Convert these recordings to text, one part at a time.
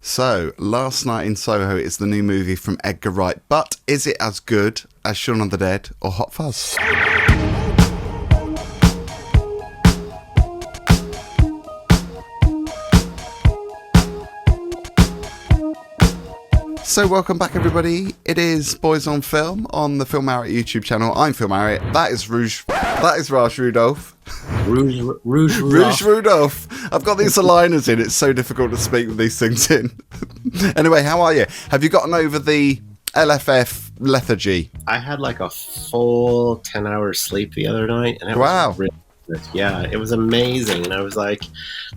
So, Last Night in Soho is the new movie from Edgar Wright, but is it as good as Shaun of the Dead or Hot Fuzz? So welcome back everybody, it is Boys on Film on the Film Marriott YouTube channel. I'm Phil Marriott, that is Raj Rudolph. Rouge Rudolph. I've got these aligners in, it's so difficult to speak with these things in. Anyway, how are you? Have you gotten over the LFF lethargy? I had like a full 10 hours sleep the other night, and it was really good. Yeah, it was amazing. And I was like,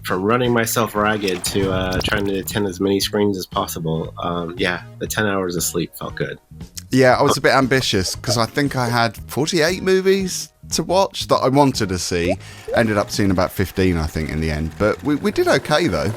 from running myself ragged to trying to attend as many screens as possible. The 10 hours of sleep felt good. Yeah, I was a bit ambitious because I think I had 48 movies to watch that I wanted to see. Ended up seeing about 15, I think, in the end. But we did okay, though.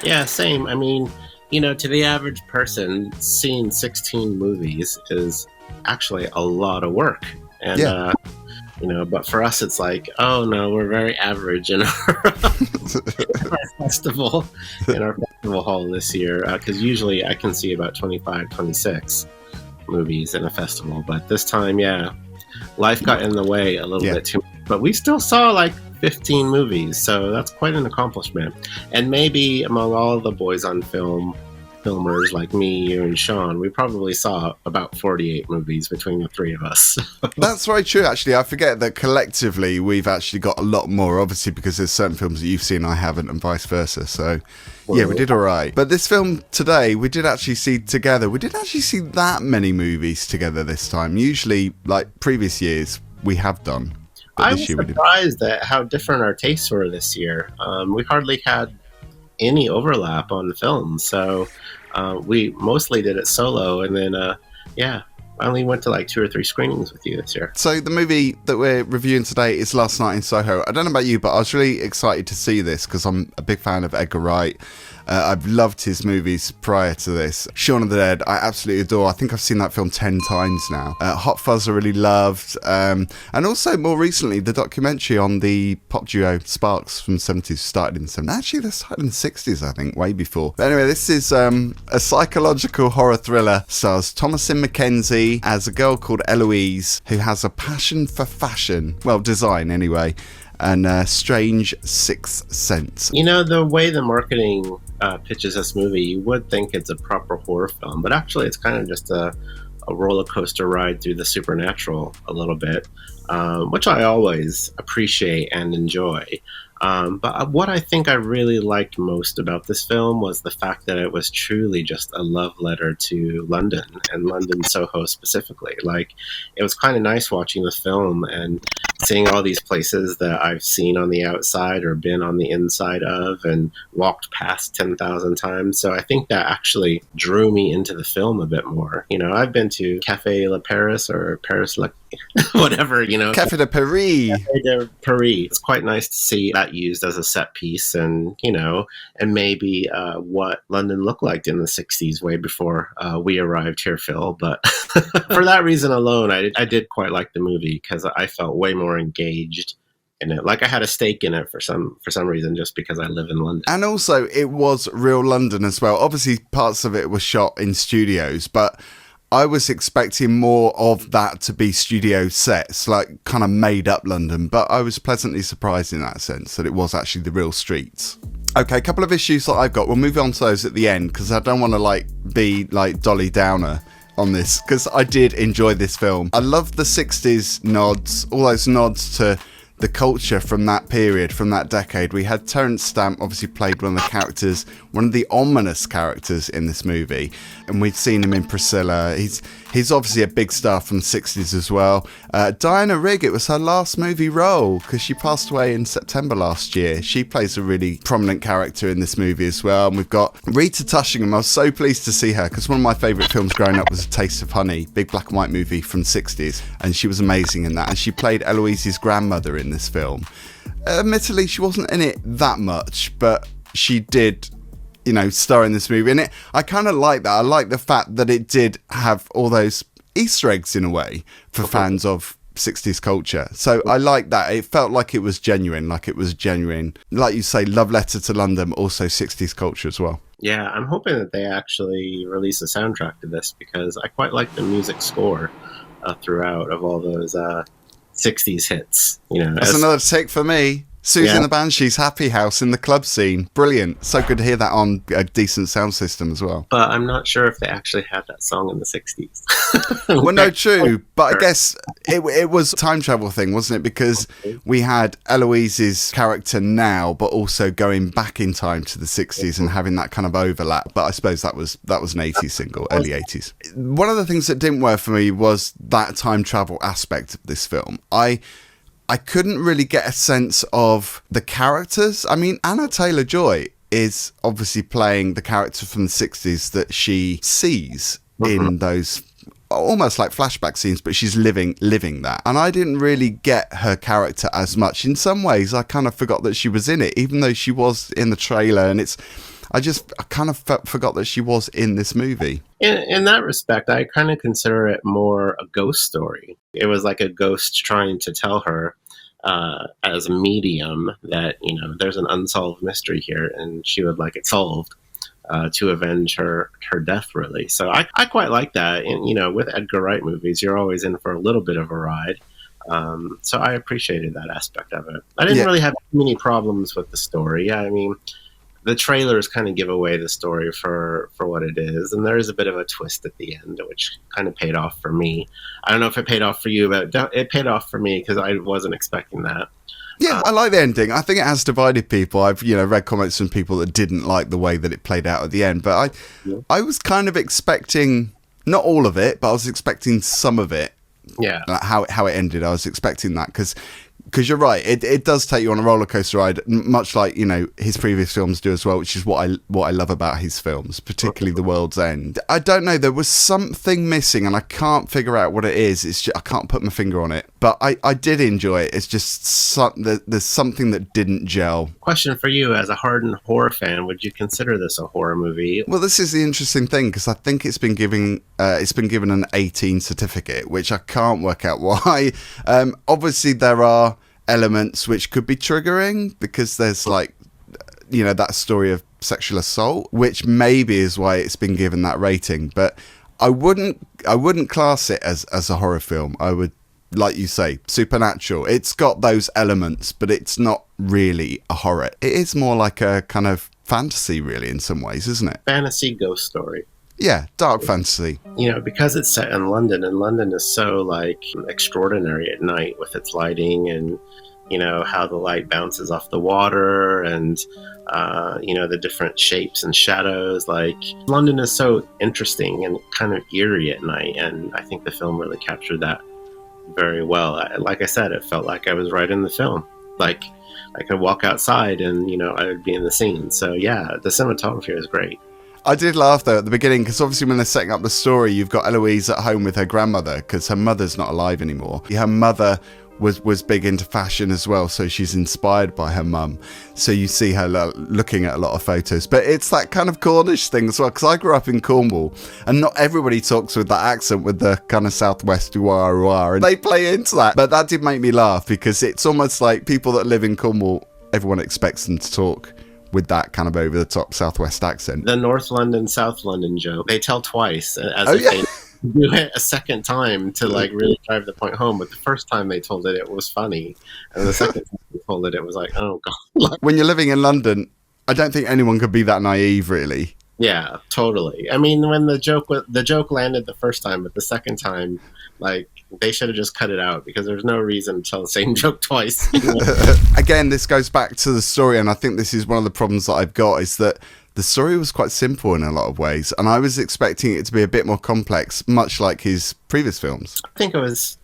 Yeah, same. I mean, to the average person, seeing 16 movies is actually a lot of work. And, but for us, it's like, oh, no, we're very average in our festival hall this year. Because usually I can see about 25, 26 movies in a festival. But this time, life got in the way a little bit too much. But we still saw like 15 movies, so that's quite an accomplishment. And maybe among all the Boys on filmers like me, you, and Sean, we probably saw about 48 movies between the three of us. That's very true, actually. I forget that collectively we've actually got a lot more, obviously, because there's certain films that you've seen I haven't, and vice versa. So, yeah, we did all right. But this film today, we did actually see together. We didn't actually see that many movies together this time. Usually, like previous years, we have done. I was surprised at how different our tastes were this year. We hardly had any overlap on the films, so we mostly did it solo, and then I only went to like 2 or 3 screenings with you this year. So the movie that we're reviewing today is Last Night in Soho. I don't know about you, but I was really excited to see this because I'm a big fan of Edgar Wright. I've loved his movies prior to this. Shaun of the Dead, I absolutely adore. I think I've seen that film 10 times now. Hot Fuzz I really loved. And also, more recently, the documentary on the pop duo Sparks from the 70s started in the 70s. Actually, they started in the 60s, I think, way before. But anyway, this is a psychological horror thriller. Stars Thomasin McKenzie as a girl called Eloise who has a passion for fashion. Well, design anyway. And a strange sixth sense. The way the marketing pitches this movie, you would think it's a proper horror film, but actually it's kind of just a roller coaster ride through the supernatural a little bit, which I always appreciate and enjoy. But what I think I really liked most about this film was the fact that it was truly just a love letter to London, and London Soho specifically. Like, it was kind of nice watching the film and seeing all these places that I've seen on the outside or been on the inside of and walked past 10,000 times. So I think that actually drew me into the film a bit more. I've been to Café La Paris or Paris La whatever, Café de Paris. Café de Paris. It's quite nice to see that used as a set piece, and and maybe what London looked like in the 60s, way before we arrived here, Phil. But for that reason alone, I did quite like the movie because I felt way more engaged in it. Like I had a stake in it for some reason, just because I live in London. And also, it was real London as well. Obviously, parts of it were shot in studios, but I was expecting more of that to be studio sets, like kind of made up London, but I was pleasantly surprised in that sense that it was actually the real streets. Okay, a couple of issues that I've got. We'll move on to those at the end because I don't want to be like Dolly Downer on this, because I did enjoy this film. I love the 60s nods, all those nods to the culture from that period, from that decade. We had Terence Stamp obviously played one of the characters, one of the ominous characters in this movie, and we'd seen him in Priscilla. He's obviously a big star from the 60s as well. Diana Rigg, it was her last movie role because she passed away in September last year. She plays a really prominent character in this movie as well. And we've got Rita Tushingham. I was so pleased to see her because one of my favourite films growing up was A Taste of Honey, big black and white movie from the 60s, and she was amazing in that. And she played Eloise's grandmother in this film. Admittedly, she wasn't in it that much, but she did star in this movie. And I kind of like that. I like the fact that it did have all those Easter eggs in a way for fans of 60s culture. So I like that. It felt like it was genuine, like you say, love letter to London, but also 60s culture as well. Yeah, I'm hoping that they actually release a soundtrack to this because I quite like the music score throughout of all those 60s hits. That's another tick for me. Susie and the Banshees, Happy House in the club scene. Brilliant. So good to hear that on a decent sound system as well. But I'm not sure if they actually had that song in the 60s. Well, no, true. But I guess it was a time travel thing, wasn't it? Because we had Eloise's character now, but also going back in time to the 60s and having that kind of overlap. But I suppose that was an 80s single, early 80s. One of the things that didn't work for me was that time travel aspect of this film. I couldn't really get a sense of the characters. I mean, Anya Taylor-Joy is obviously playing the character from the 60s that she sees in those almost like flashback scenes, but she's living that. And I didn't really get her character as much. In some ways, I kind of forgot that she was in it, even though she was in the trailer. And I kind of forgot that she was in this movie. In that respect, I kind of consider it more a ghost story. It was like a ghost trying to tell her as a medium that, there's an unsolved mystery here and she would like it solved to avenge her death, really. So I quite like that. And, with Edgar Wright movies, you're always in for a little bit of a ride. So I appreciated that aspect of it. I didn't really have many problems with the story. I mean, the trailers kind of give away the story for what it is, and there is a bit of a twist at the end, which kind of paid off for me. I don't know if it paid off for you, but it paid off for me because I wasn't expecting that. Yeah, I like the ending. I think it has divided people. I've read comments from people that didn't like the way that it played out at the end, but I was kind of expecting, not all of it, but I was expecting some of it. Yeah, how it ended. I was expecting that because you're right, it does take you on a roller coaster ride, much like his previous films do as well, which is what I love about his films, particularly The World's End. I don't know, there was something missing and I can't figure out what it is. It's just, I can't put my finger on it, but I did enjoy it. It's just there's something that didn't gel. Question for you, as a hardened horror fan, would you consider this a horror movie? Well, this is the interesting thing, because I think it's been given an 18 certificate, which I can't work out why. Obviously there are elements which could be triggering because there's that story of sexual assault, which maybe is why it's been given that rating. But I wouldn't class it as a horror film. I would, like you say, supernatural. It's got those elements, but it's not really a horror. It is more like a kind of fantasy, really, in some ways, isn't it? Fantasy ghost story. Yeah, dark fantasy. Because it's set in London, and London is so extraordinary at night with its lighting and how the light bounces off the water and the different shapes and shadows. London is so interesting and kind of eerie at night, and I think the film really captured that very well. Like I said, it felt like I was right in the film. I could walk outside and I would be in the scene. So yeah, the cinematography is great. I did laugh though at the beginning, because obviously when they're setting up the story, you've got Eloise at home with her grandmother because her mother's not alive anymore. Her mother was big into fashion as well, so she's inspired by her mum. So you see her looking at a lot of photos, but it's that kind of Cornish thing as well, because I grew up in Cornwall and not everybody talks with that accent, with the kind of southwest ooh-ah, and they play into that. But that did make me laugh because it's almost like people that live in Cornwall, everyone expects them to talk with that kind of over-the-top southwest accent. The North London, South London joke, they tell twice, as they do it a second time to really drive the point home. But the first time they told it was funny, and the second time they told it was like, oh god. When you're living in London, I don't think anyone could be that naive, really. Yeah, totally. I mean, when the joke landed the first time, but the second time, they should have just cut it out, because there's no reason to tell the same joke twice. Again, this goes back to the story, and I think this is one of the problems that I've got, is that the story was quite simple in a lot of ways, and I was expecting it to be a bit more complex, much like his previous films. I think it was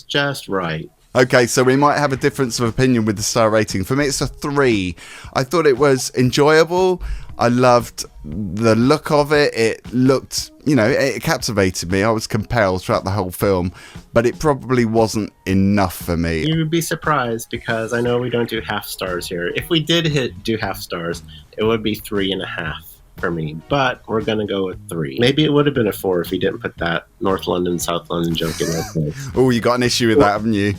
just right. Okay, so we might have a difference of opinion with the star rating. For me, it's a 3. I thought it was enjoyable. I loved the look of it. It looked, it captivated me. I was compelled throughout the whole film, but it probably wasn't enough for me. You would be surprised, because I know we don't do half stars here. If we did do half stars, it would be 3.5 for me, but we're going to go with 3. Maybe it would have been a 4 if he didn't put that North London, South London joke in that place. Oh, you got an issue with that, haven't you?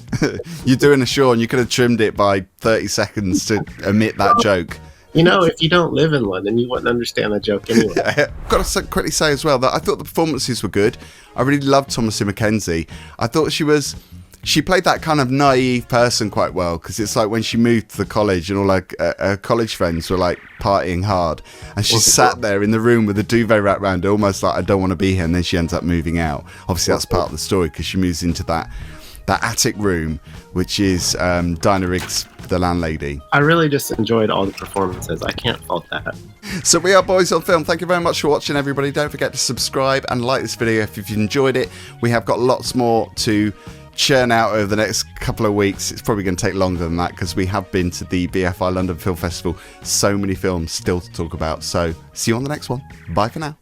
You're doing a show and you could have trimmed it by 30 seconds to omit that joke. If you don't live in London, you wouldn't understand the joke anyway. I've got to quickly say as well that I thought the performances were good. I really loved Thomasin McKenzie. I thought she played that kind of naive person quite well, because it's like when she moved to the college and all her college friends were like partying hard, and she sat there in the room with a duvet wrapped around her, almost like, I don't want to be here, and then she ends up moving out. Obviously that's part of the story, because she moves into that attic room, which is Dinah Riggs, the landlady. I really just enjoyed all the performances. I can't fault that. So we are Boys on Film. Thank you very much for watching, everybody. Don't forget to subscribe and like this video if you've enjoyed it. We have got lots more to churn out over the next couple of weeks. It's probably going to take longer than that, because we have been to the BFI London Film Festival. So many films still to talk about. So see you on the next one. Bye for now.